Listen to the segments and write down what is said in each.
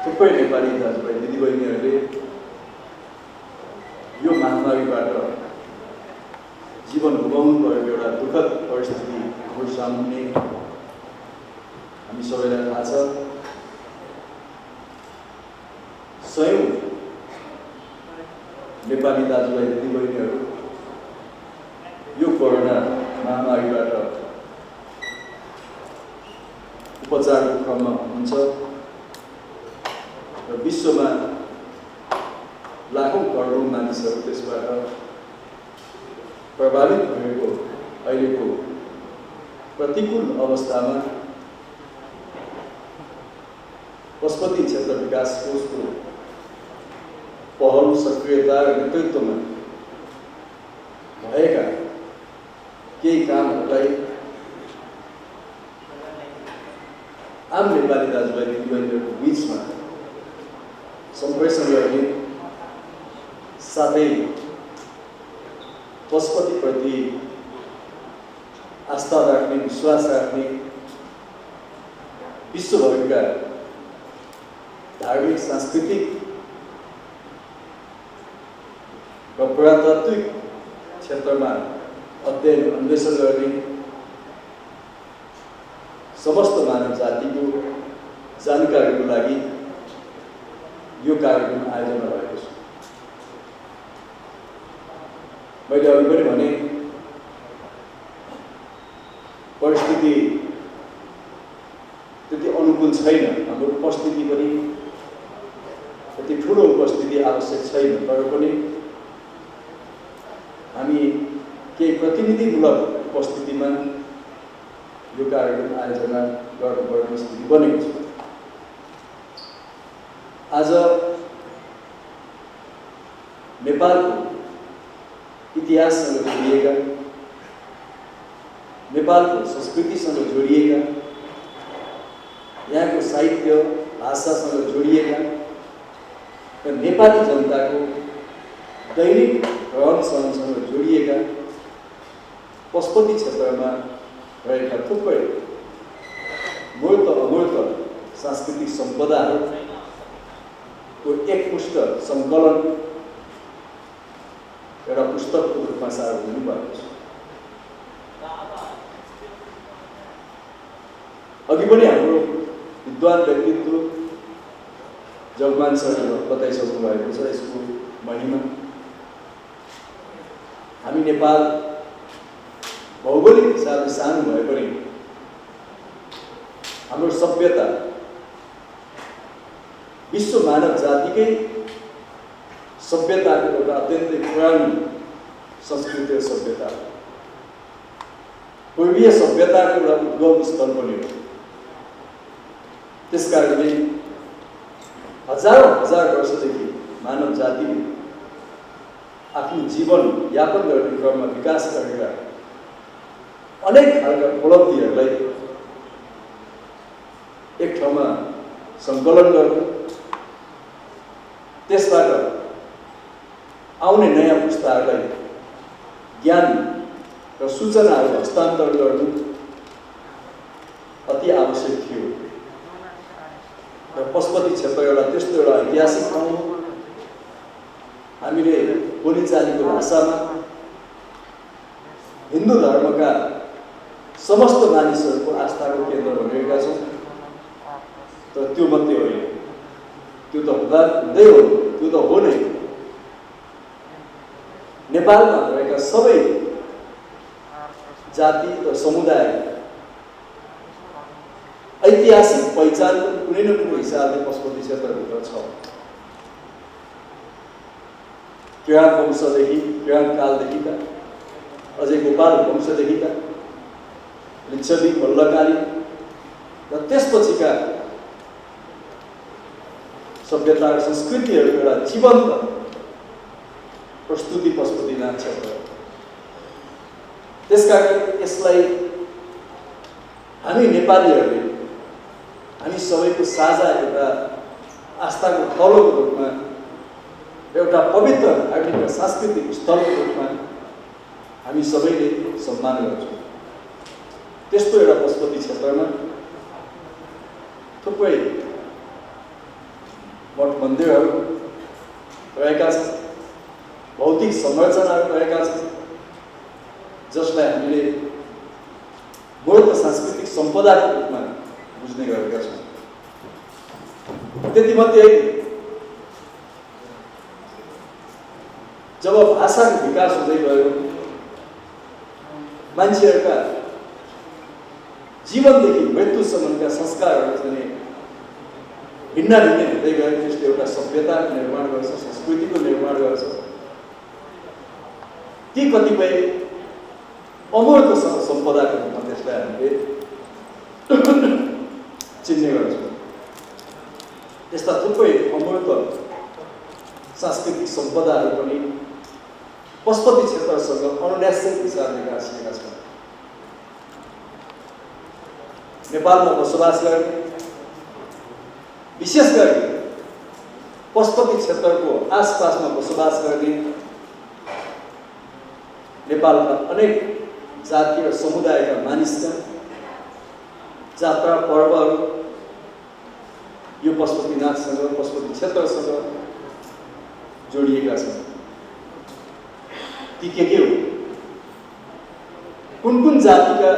थुप्रै नेपाली दाजुभाइ दिदीबहिनीहरूले यो महामारीबाट जीवन गुमाउनु परेको एउटा दुःखद परिस्थिति हाम्रो सामुन्ने हामी सबैलाई थाहा छ। सयौं नेपाली दाजुभाइ दिदीबहिनीहरू यो कोरोना महामारीबाट उपचारको क्रममा हुनुहुन्छ र विश्वमा लाखौं करोडौं मानिसहरू त्यसबाट प्रभावित भएको अहिलेको प्रतिकूल अवस्थामा पशुपति क्षेत्र विकास कोषको पहल सक्रियता र नेतृत्वमा भएका केही कामहरूलाई आम नेपाली दाजुभाइ दिदीबहिनीहरूको बीचमा सम्प्रेषण गर्ने साथै पशुपतिप्रति आस्था राख्ने विश्वास राख्ने विश्वभरिका धार्मिक सांस्कृतिक र पुरातात्विक क्षेत्रमा अध्ययन अन्वेषण गर्ने समस्त मानव जातिको जानकारीको लागि यो कार्यक्रम आयोजना भएको छ। मैले अघि पनि भने परिस्थिति त्यति अनुकूल छैन, हाम्रो उपस्थिति पनि त्यति ठुलो उपस्थिति आवश्यक छैन, तर पनि हामी केही प्रतिनिधिमूलक उपस्थितिमा यो कार्यक्रम आयोजना गर्नुपर्ने स्थिति बनेको छ। आज नेपालको इतिहाससँग जोडिएका, नेपालको संस्कृतिसँग जोडिएका, यहाँको साहित्य भाषासँग जोडिएका र नेपाली जनताको दैनिक रहन सहनसँग जोडिएका पशुपति क्षेत्रमा रहेका थुप्रै मूर्त अमूर्त सांस्कृतिक सम्पदाहरूको एकमुष्ट सङ्कलन एउटा पुस्तकको रूपमा सार्वजनिक भएको छ। अघि पनि हाम्रो विद्वान व्यक्तित्व जगमान सरले बताइसक्नु भएको छ यसको महिमा। हामी नेपाल भौगोलिक हिसाबले सानो भए पनि हाम्रो सभ्यता विश्व मानव जातिकै सभ्यताको एउटा अत्यन्तै पुरानो संस्कृति र सभ्यता, पूर्वीय सभ्यताको एउटा उद्गम स्थल पनि हो। त्यसकारणले हजारौं हजार वर्षदेखि मानव जातिले आफ्नो जीवन यापन गर्ने क्रममा विकास गरेका अनेक खालका उपलब्धिहरूलाई एक ठाउँमा सङ्कलन गर्नु, त्यसबाट आउने नयाँ पुस्ताहरूलाई ज्ञान र सूचनाहरू हस्तान्तरण गर्नु अति आवश्यक थियो। र पशुपति क्षेत्र एउटा त्यस्तो एउटा ऐतिहासिक ठाउँ हो। हामीले बोलीचालीको भाषामा हिन्दू धर्मका समस्त मानिसहरूको आस्थाको केन्द्र बनेका छौँ, तर त्यो मात्रै होइन, त्यो त हुँदै हो, त्यो त हो नै। नेपालमा रहेका सबै जाति र समुदाय ऐतिहासिक पहिचानको कुनै न कुनै हिसाबले पशुपति क्षेत्रभित्र छ। किराँत वंशदेखि, किराँत कालदेखिका, अझै गोपाल वंशदेखिका, लिच्छवी, मल्लकाली र त्यसपछिका सभ्यता र संस्कृतिहरूको एउटा जीवन्त प्रस्तुति पशुपतिनाथ क्षेत्र। त्यसकारण यसलाई हामी नेपालीहरूले हामी सबैको साझा एउटा आस्थाको थलोको रूपमा, एउटा पवित्र धार्मिक र सांस्कृतिक स्थलको रूपमा हामी सबैले सम्मान गर्छौँ। त्यस्तो एउटा पशुपति क्षेत्रमा थुप्रै मठ मन्दिरहरू रहेका छन्, भौतिक संरचनाहरू रहेका छन्, जसलाई हामीले मूर्त सांस्कृतिक सम्पदाको रूपमा बुझ्ने गरेका छौँ। त्यति मात्रै होइन, जब भाषाको विकास हुँदै गयो, मान्छेहरूका जीवनदेखि मृत्युसम्मका संस्कारहरू चाहिँ भिन्न भिन्न हुँदै गयो। त्यसले एउटा सभ्यताको निर्माण गर्छ, संस्कृतिको निर्माण गर्छ। ती कतिपय अमूर्त सम्पदाको रूपमा त्यसलाई हामीले चिन्ने गर्छौँ। त्यस्ता थुप्रै अमूर्त सांस्कृतिक सम्पदाहरू पनि पशुपति क्षेत्रसँग अनुनासिक हिसाबले गाँसिएका छन्। नेपालमा बसोबास गर्ने, विशेष गरी पशुपति क्षेत्रको आसपासमा बसोबास गर्ने नेपालका अनेक जाति र समुदायका मानिसका जात्रा पर्वहरू यो पशुपतिनाथसँग, पशुपति क्षेत्रसँग जोडिएका छन्। ती के हो? कुन कुन जातिका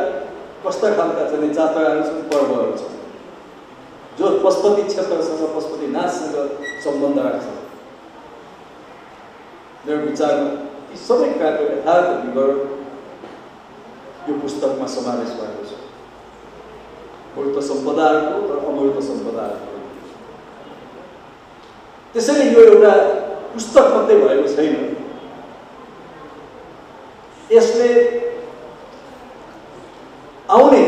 कस्ता खालका चाहिँ जात्राहरू छन्, पर्वहरू छन्, जो पशुपति क्षेत्रसँग, पशुपतिनाथसँग सम्बन्ध राख्छ। मेरो विचारमा यी सबै कुराको यथार्थ विवरण यो पुस्तकमा समावेश भएको छ। मूर्त सम्पदाहरूको र अमूर्त सम्पदाहरूको। त्यसैले यो एउटा पुस्तक मात्रै भएको छैन, यसले आउने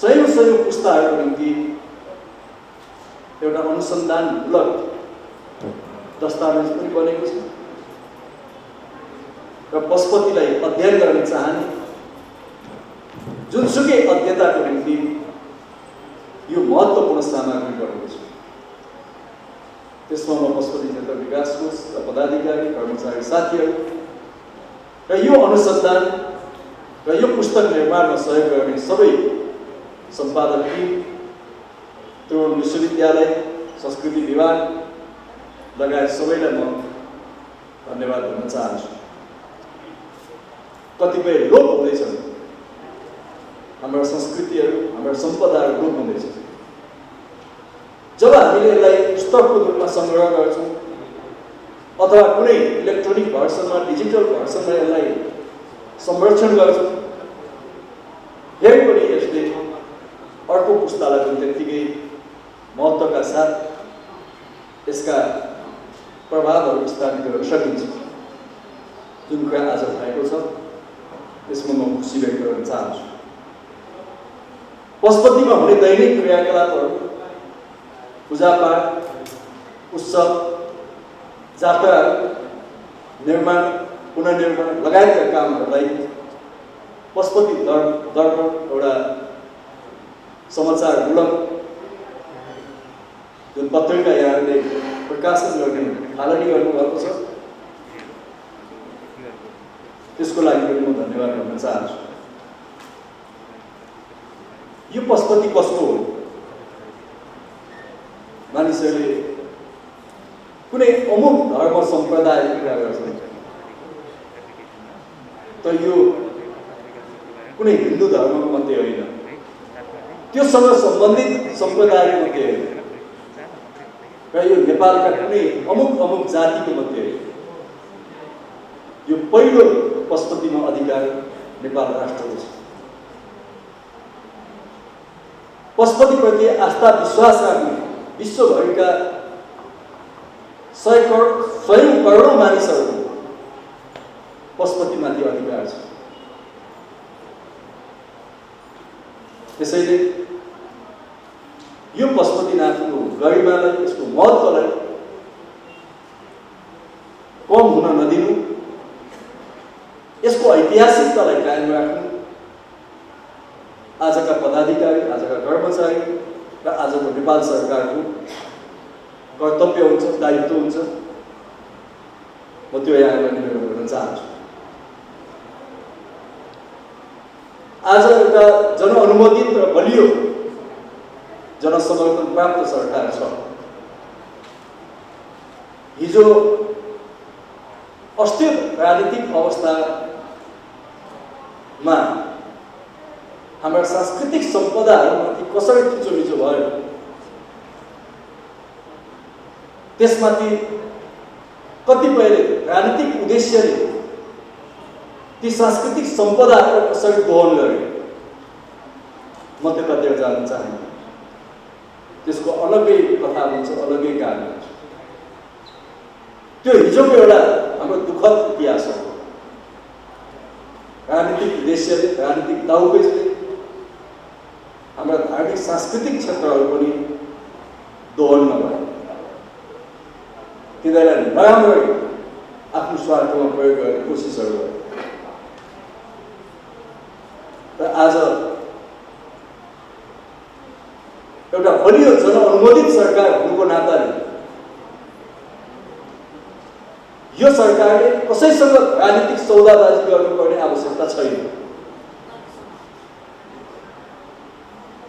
सयौं पुस्ताहरूको निम्ति एउटा अनुसन्धानमूलक दस्तावेज पनि बनेको छ र पशुपतिलाई अध्ययन गर्न चाहने जुनसुकै अध्येताको निम्ति यो महत्त्वपूर्ण सामग्री बनेको छ। त्यसमा म पशुपति क्षेत्र विकास कोषका पदाधिकारी, कर्मचारी साथीहरू र यो अनुसन्धान र यो पुस्तक निर्माणमा सहयोग गर्ने सबै सम्पादक टिम, त्रिभुवन विश्वविद्यालय, संस्कृति विभाग लगायत सबैलाई म धन्यवाद भन्न चाहन्छु। कतिपय लोप हुँदैछन्, हाम्रा संस्कृतिहरू, हाम्रा सम्पदाहरू लोप हुँदैछन्। जब हामीले यसलाई पुस्तकको रूपमा सङ्ग्रह गर्छौँ अथवा कुनै इलेक्ट्रोनिक भर्सनमा, डिजिटल भर्सनमा यसलाई संरक्षण गर्छौँ, फेरि पनि यसले अर्को पुस्तालाई पनि त्यत्तिकै महत्त्वका साथ यसका प्रभावहरू स्थापित गर्न सकिन्छ। जुन कुरा आज भएको छ त्यसमा म खुसी व्यक्त गर्न चाहन्छु। पशुपतिमा हुने दैनिक क्रियाकलापहरू, पूजापाठ, उत्सव, जात्रा, निर्माण, पुनर्निर्माण लगायतका कामहरूलाई पशुपति दर्पण एउटा समाचारमूलक जुन पत्रिका यहाँले प्रकाशन गर्ने थालनी गर्नुभएको छ, त्यसको लागि पनि म धन्यवाद भन्न चाहन्छु। यो पशुपति कसको हो? मानिसहरूले कुनै अमुक धर्म सम्प्रदायको कुरा गर्छन्, तर यो कुनै हिन्दू धर्मको मात्रै होइन, त्योसँग सम्बन्धित सम्प्रदायको मात्रै होइन, र यो नेपालका कुनै अमुक जातिको मात्रै होइन। यो पहिलो पशुपतिमा अधिकार नेपाल राष्ट्रको छ। पशुपतिप्रति आस्था विश्वास राख्ने विश्वभरिका सयौं करोडौं मानिसहरूको पशुपतिमाथि अधिकार छ। त्यसैले यो पशुपतिनाथको गरिमालाई, यसको महत्त्वलाई कम हुन नदिनु, यसको ऐतिहासिकतालाई कायम राख्नु आजका पदाधिकारी, आजका कर्मचारी र आजको नेपाल सरकारको कर्तव्य हुन्छ, दायित्व हुन्छ। म त्यो यहाँलाई निवेदन गर्न चाहन्छु। आज एउटा जनअनुमोदित र बलियो जनसमर्थन प्राप्त सरकार छ। हिजो अस्थिर राजनीतिक अवस्थामा हाम्रा सांस्कृतिक सम्पदाहरूमाथि कसरी थिचोमिचो भयो, त्यसमाथि कतिपयले राजनीतिक उद्देश्यले ती सांस्कृतिक सम्पदाहरूलाई कसरी दोहन गरे, म त्यतातिर जान चाहन्न। त्यसको अलग्गै कथा हुन्छ, अलग्गै कारण हुन्छ। त्यो हिजोको एउटा हाम्रो दुःखद इतिहास हो। राजनीतिक उद्देश्यले, राजनीतिक दाउपेचले हाम्रा धार्मिक सांस्कृतिक क्षेत्रहरू पनि दोहन नभए, तिनीहरूलाई नराम्ररी आफ्नो स्वार्थमा प्रयोग गर्ने कोसिसहरू गरे। र आज एउटा बलियो जनअनुमोदित सरकार हुनुको नाताले यो सरकारले कसैसँग राजनीतिक सौदाबाजी गर्नुपर्ने आवश्यकता छैन।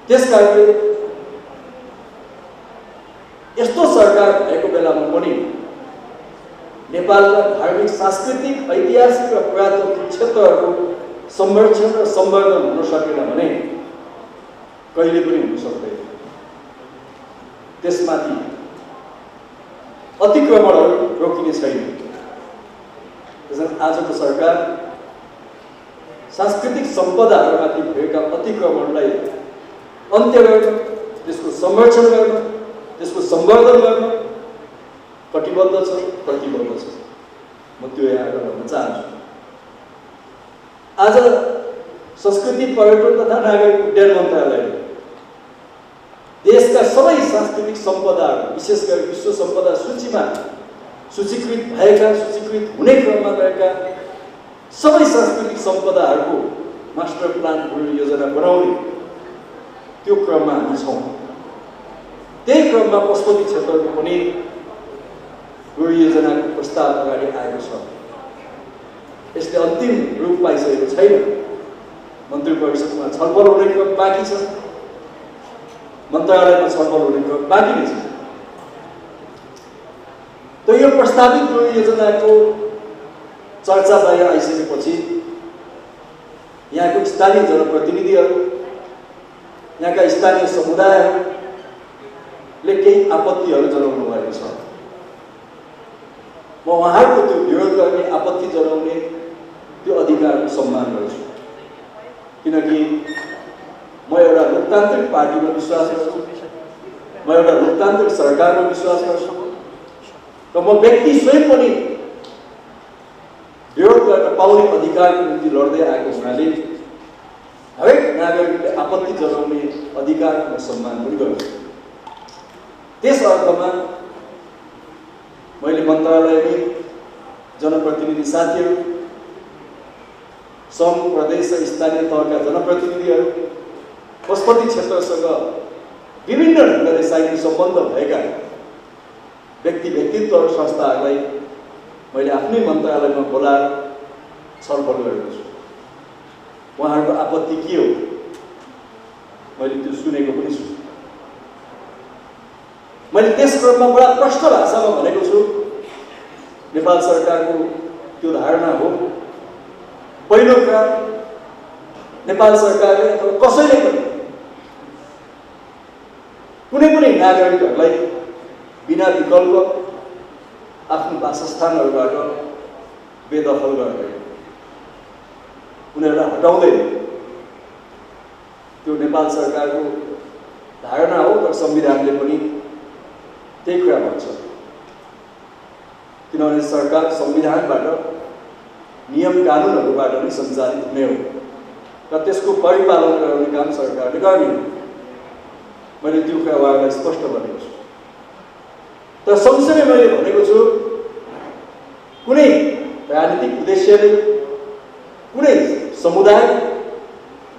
त्यसकारणले यस्तो सरकार भएको बेलामा पनि नेपालका धार्मिक, सांस्कृतिक, ऐतिहासिक र पुरातात्विक क्षेत्रहरूको संरक्षण र सम्वर्धन हुन सकेन भने कहिले पनि हुन सक्दैन। त्यसमाथि अतिक्रमणहरू रोकिने छैन। त्यसैले आजको सरकार सांस्कृतिक सम्पदाहरूमाथि भएका अतिक्रमणलाई अन्त्य गर्न, त्यसको संरक्षण गर्न, त्यसको सम्वर्धन गर्न कटिबद्ध छ, प्रतिबद्ध छ। म त्यो यहाँ भन्न चाहन्छु। आज संस्कृति, पर्यटन तथा नागरिक उड्डयन मन्त्रालयले देशका सबै सांस्कृतिक सम्पदाहरू, विशेष गरी विश्व सम्पदा सूचीमा सूचीकृत भएका, सूचीकृत हुने क्रममा रहेका सबै सांस्कृतिक सम्पदाहरूको मास्टर प्लान योजना बनाउने त्यो क्रममा हामी छौँ। त्यही क्रममा पशुपति क्षेत्रको पनि योजनाको प्रस्ताव अगाडि आएको छ। यसले अन्तिम रूप पाइसकेको छैन। मन्त्री परिषदमा छलफल हुने क्रम बाँकी छ, मन्त्रालयमा छलफल हुने क्रम बाँकी नै छ। त यो प्रस्तावित योजनाको चर्चा बाहिर आइसकेपछि यहाँको स्थानीय जनप्रतिनिधिहरू, यहाँका स्थानीय समुदायहरूले केही आपत्तिहरू जनाउनु भएको छ। म उहाँहरूको त्यो विरोध गर्ने, आपत्ति जनाउने त्यो अधिकारको सम्मान गर्छु, किनकि म एउटा लोकतान्त्रिक पार्टीमा विश्वास गर्छु, म एउटा लोकतान्त्रिक सरकारमा विश्वास गर्छु र म व्यक्ति स्वयं पनि विरोध गर्न पाउने अधिकारको निम्ति लड्दै आएको हुनाले हरेक नागरिकले आपत्ति जनाउने अधिकारको म सम्मान पनि गर्छु। त्यस अर्थमा मैले मन्त्रालयमै जनप्रतिनिधि साथीहरू, सङ्घ, प्रदेश र स्थानीय तहका जनप्रतिनिधिहरू, पशुपति क्षेत्रसँग विभिन्न ढङ्गले साहित्य सम्बन्ध भएका व्यक्ति, व्यक्तित्व र संस्थाहरूलाई मैले आफ्नै मन्त्रालयमा बोलाएर छलफल गरेको छु। उहाँहरूको आपत्ति के हो मैले त्यो सुनेको पनि छु। मैले त्यस क्रममा बडा प्रष्ट भाषामा भनेको छु, नेपाल सरकारको त्यो धारणा हो, पहिलो कुरा नेपाल सरकारले अथवा कसैले पनि कुनै पनि नागरिकहरूलाई बिना विकल्प आफ्नो वासस्थानहरूबाट बेदखल गर्दैन, उनीहरूलाई हटाउँदैन। त्यो नेपाल सरकारको धारणा हो र संविधानले पनि त्यही कुरा भन्छ। किनभने सरकार संविधानबाट, नियम कानुनहरूबाट नै सञ्चालित हुने हो र त्यसको परिपालन गराउने काम सरकारले गर्ने हो। मैले त्यो कुरा उहाँलाई स्पष्ट भनेको छु। तर सँगसँगै मैले भनेको छु, कुनै राजनीतिक उद्देश्यले, कुनै समुदाय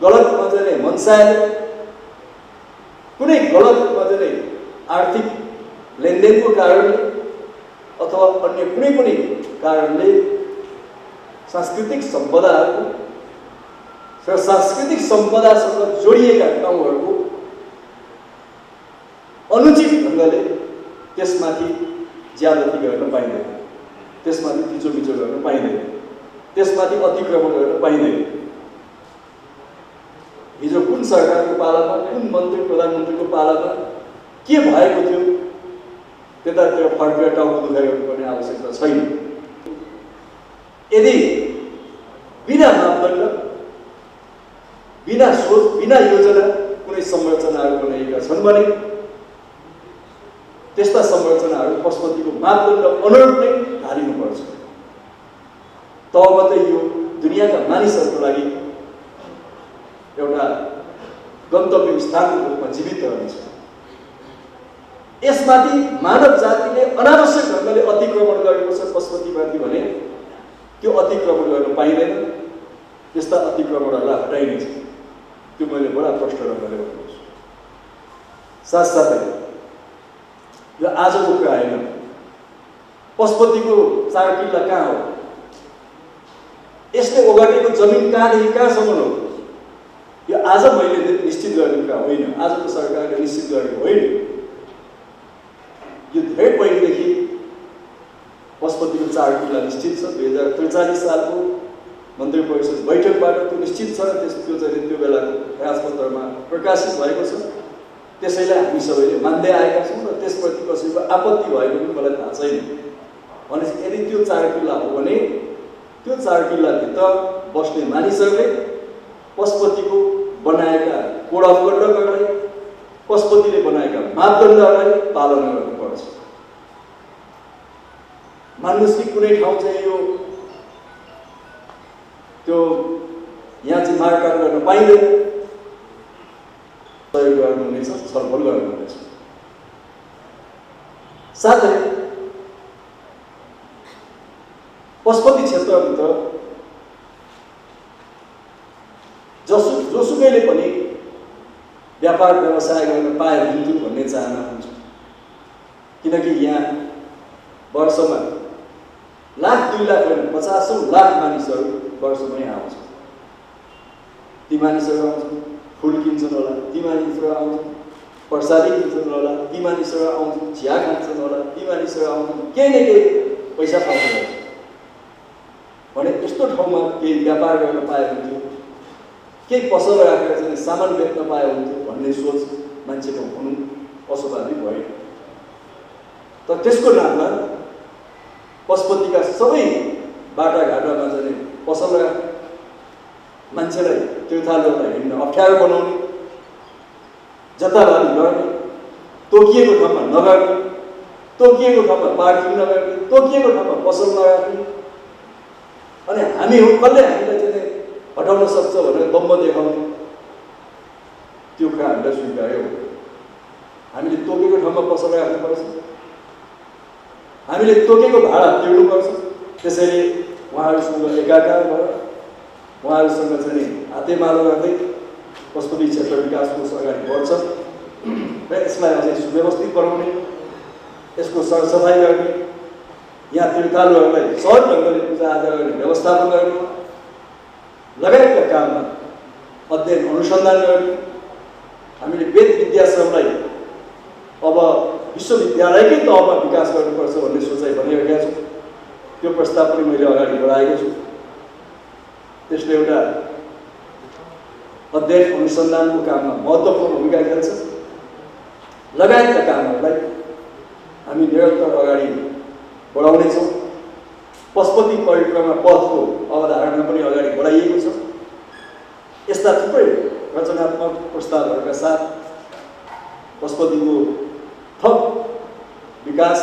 गलत मजाले मनसायले, कुनै गलत मजाले आर्थिक लेनदेनको कारणले अथवा अन्य कुनै पनि कारणले सांस्कृतिक सम्पदाहरूको र सांस्कृतिक सम्पदासँग जोडिएका ठाउँहरूको अनुचित ढङ्गले त्यसमाथि ज्यादती गर्न पाइँदैन, त्यसमाथि थिचोमिचो गर्न पाइँदैन, त्यसमाथि अतिक्रमण गर्न पाइँदैन। हिजो कुन सरकारको पालामा, कुन मन्त्री प्रधानमन्त्रीको पालामा के भएको थियो त्यतातिर फर्केर टाउको दुखाइरहनु पर्ने आवश्यकता छैन। यदि बिना मापदण्ड, बिना सोच, बिना योजना कुनै संरचनाहरू बनाइएका छन् भने त्यस्ता संरचनाहरू पशुपतिको मापदण्ड अनुरूप नै ढालिनुपर्छ। तब मात्रै यो दुनियाँका मानिसहरूको लागि एउटा गन्तव्य स्थानको रूपमा जीवित रहनेछ। यसमाथि मानव जातिले अनावश्यक ढङ्गले अतिक्रमण गरेको छ पशुपतिमाथि भने त्यो अतिक्रमण गर्न पाइँदैन। त्यस्ता अतिक्रमणहरूलाई हटाइनेछ। त्यो मैले बडा प्रष्ट ढङ्गले भनेको छु। साथसाथै यो आजको कुरा होइन। पशुपतिको चारकिल्ला कहाँ हो? यसले ओगटेको जमिन कहाँदेखि कहाँसम्म हो? यो आज मैले निश्चित गर्ने कुरा होइन। आजको सरकारले निश्चित गरेको होइन। यो धेरै पहिलेदेखि पशुपतिको चारकिल्ला निश्चित छ। 2043 सालको मन्त्री परिषद बैठकबाट त्यो निश्चित छ। त्यो चाहिँ त्यो बेलाको राजपत्रमा प्रकाशित भएको छ। त्यसैलाई हामी सबैले मान्दै आएका छौँ र त्यसप्रति कसैको आपत्ति भएको पनि मलाई थाहा छैन। भनेपछि यदि त्यो चारकिल्ला हो भने त्यो चारकिल्लाभित्र बस्ने मानिसहरूले पशुपतिको बनाएका कोड अफ कन्डक्टहरूलाई, पशुपतिले बनाएका मापदण्डहरूलाई पालना गर्नुपर्छ। मान्नुहोस् कि कुनै ठाउँ चाहिँ यो त्यो यहाँ चाहिँ मारकाट गर्न पाइँदैन, सहयोग गर्नुहुनेछ, छलफल गर्नुहुनेछ। साथै पशुपति क्षेत्रभित्र जोसुकैले पनि व्यापार व्यवसाय गर्न पाए हुन्थ्यो भन्ने चाहना हुन्छ। किनकि यहाँ वर्षमा लाख 2 लाख होइन 50औं लाख मानिसहरू वर्षमै आउँछ। ती मानिसहरू आउँछन्, फुल किन्छन् होला, ती मानिसहरू आउँछन्, प्रसादी किन्छन् होला, ती मानिसहरू आउँछन्, चिया खान्छन् होला, ती मानिसहरू आउँछन्, केही न केही पैसा पाउँछ भने यस्तो ठाउँमा केही व्यापार गर्न पाए हुन्थ्यो, केही पसल राखेर चाहिँ सामान बेच्न पाए हुन्थ्यो भन्ने सोच मान्छेको हुनु अस्वाभाविक भयो। तर त्यसको नाममा पशुपतिका सबै बाटाघाटामा चाहिँ पसल राख्ने, मान्छेलाई तीर्थालयलाई हिँड्न अप्ठ्यारो बनाउने, जताभावी गर्ने, तोकिएको ठाउँमा नगर्ने, तोकिएको ठाउँमा पार्किङ नगर्ने, तोकिएको ठाउँमा पसल नराख्ने। अनि हामी हो कसले हामीलाई चाहिँ हटाउन सक्छ भनेर बम्ब देखाउने, त्यो कुरा हामीलाई स्वीकार्यो। हामीले तोकेको ठाउँमा पसल राख्नुपर्छ, हामीले तोकेको भाडा तिर्नुपर्छ। त्यसैले उहाँहरूसँग एकाकार भएर उहाँहरूसँग चाहिँ हातेमालो गर्दै पशुपति क्षेत्र विकास कोष अगाडि बढ्छ र यसलाई अझै सुव्यवस्थित बनाउने, यसको सरसफाइ गर्ने, यहाँ तीर्थालुहरूलाई सहज ढङ्गले पूजाआजा गर्ने व्यवस्थापन गर्ने लगायतका काममा अध्ययन अनुसन्धान गर्ने। हामीले वेद विद्याश्रमलाई अब विश्वविद्यालयकै तहमा विकास गर्नुपर्छ भन्ने सोचाइ भनिरहेका छौँ। त्यो प्रस्ताव पनि मैले अगाडि बढाएको छु। त्यसले एउटा अध्ययन अनुसन्धानको काममा महत्त्वपूर्ण भूमिका खेल्छ। लगायतका कामहरूलाई हामी निरन्तर अगाडि बढाउनेछौँ। पशुपति परिक्रमा पथको अवधारणा पनि अगाडि बढाइएको छ। यस्ता थुप्रै रचनात्मक प्रस्तावहरूका साथ पशुपतिको थप विकास,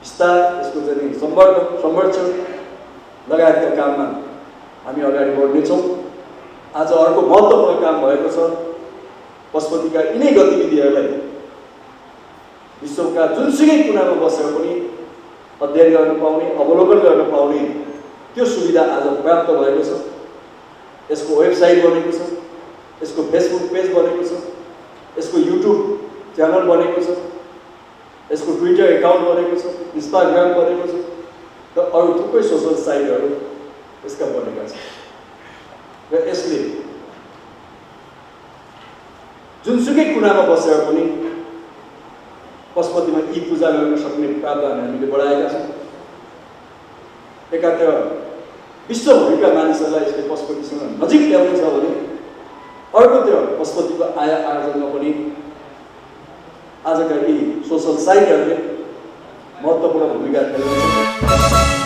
विस्तार, यसको चाहिँ संवर्धन, संरक्षण लगायतका काममा हामी अगाडि बढ्नेछौँ। आज अर्को महत्त्वपूर्ण काम भएको छ। पशुपतिका यिनै गतिविधिहरूलाई विश्वका जुनसुकै कुनामा बसेर पनि अध्ययन गर्न पाउने, अवलोकन गर्न पाउने त्यो सुविधा आज प्राप्त भएको छ। यसको वेबसाइट बनेको छ, यसको फेसबुक पेज बनेको छ, यसको युट्युब च्यानल बनेको छ, यसको ट्विटर एकाउन्ट बनेको छ, इन्स्टाग्राम बनेको छ र अरू थुप्रै सोसल साइटहरू यसका बनेका छन्। र यसले जुनसुकै कुनामा बसेर पनि पशुपतिमा यी पूजा गर्न सक्ने प्रावधान हामीले बढाएका छौँ। एकातिर विश्वभरिका मानिसहरूलाई यसले पशुपतिसँग नजिक ल्याउने छ भने अर्कोतिर पशुपतिको आय आर्जनमा पनि आजका यी सोसल साइटहरूले महत्त्वपूर्ण भूमिका खेल्नेछ।